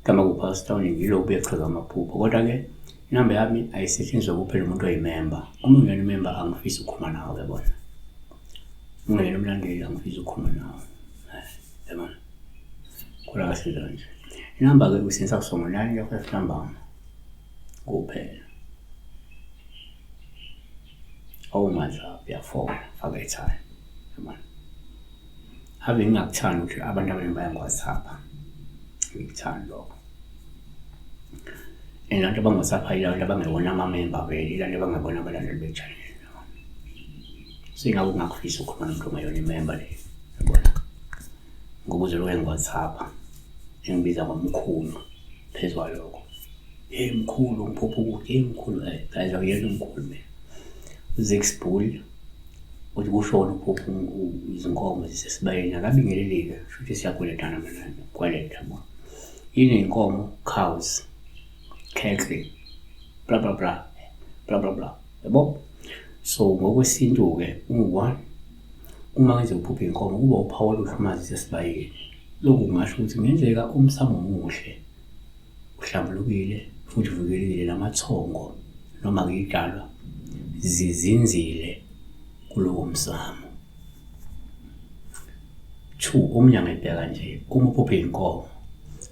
kama kupastor yilo kubechaza amaphupho. Kodwa-ke inamba yami ayisetshenziswa kuphela umuntu oyimemba. Uma ungena imemba angifisi ukukhuluma nawe yabona. Ungena umlandeli angifisi ukukhuluma nawe. Yabona. Kula kahle nje. Inamba-ke usenza kusongo 9 ya number kuphela. WhatsApp yafona faka i-time. Yabona. Ave ngingakuthandi ukuthi abantu abaningi baya-WhatsApp. Ngikuthanda lokho. Abantu abanga-WhatsApp yilabantu abangewona amamemba vele, yilabantu abangabona abalandeli be-channel. Singabe ungakufisa ukukhuluma nomuntu ongayona imemba le. Yabona. Ngoba uzobe ngi-WhatsApp engibiza ngomkhulu phezu kwalokho. Hey mkhulu ngiphupha ukuthi hey mkhulu guys awuyena umkhulu mina. uZexbull uthi kushona uphupha izinkomo zisesibayeni akabingelelike futhi siyakweletana mina kwaleta mo. Yini inkomo cows cattle blah blah blah blah blah blah. Yabo? So ngokwesintu ke u1 uma ngenze uphupha inkomo kuba uphawu oluhlumazi sesibayeni. Lokhu kungasho ukuthi ngenzeka umsamo omuhle uhlambulukile futhi uvikelekile lamathongo noma ngidalwa zizinzile kulowo msamo. 2 umnyango ebheka nje uma uphupha inkomo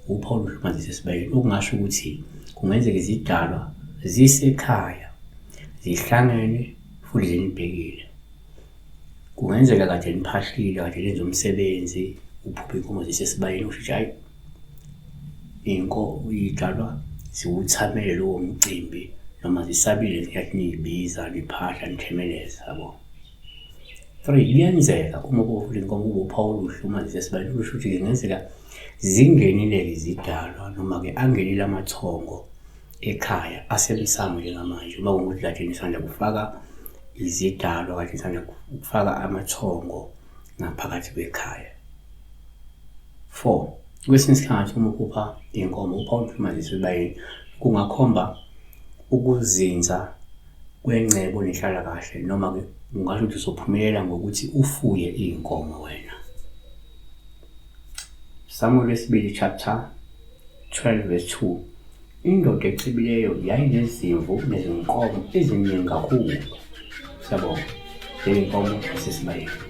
uphawu oluhlumazi sesibayeni okungasho ukuthi kungenzeka izidalwa zisekhaya zihlangene futhi zinibhekile. Kungenzeka kade niphahlile kade lenza umsebenzi uphupha inkomo zisesibayeni usho hayi inkomo idalwa ziwuthamele lowo mcimbi noma zisabile ngiyathi niyibiza niphahla nithemeleza yabo. 3 kuyenzeka uma uphupha inkomo uphawu oluhlumazi sesibayeni usho ukuthi kungenzeka zingenile izidalwa noma ke angenile amathongo ekhaya asemsamo njengamanje uma kungukuthi kade nisanda kufaka izidalwa kade nisanda kufaka amathongo ngaphakathi kwekhaya. 4 kwesinye isikhathi uma uphupha inkomo uphawu oluhlumazi sesibayeni kungakhomba ukuzinza kwengcebo nehlala kahle noma ke ungasho ukuthi uzophumelela ngokuthi ufuye inkomo wena. Samuel wesibili chapter 12 verse 2 indoda ecibileyo yayinezimvu nezinkomo eziningi kakhulu. Siyabonga. Inkomo sesibayeni.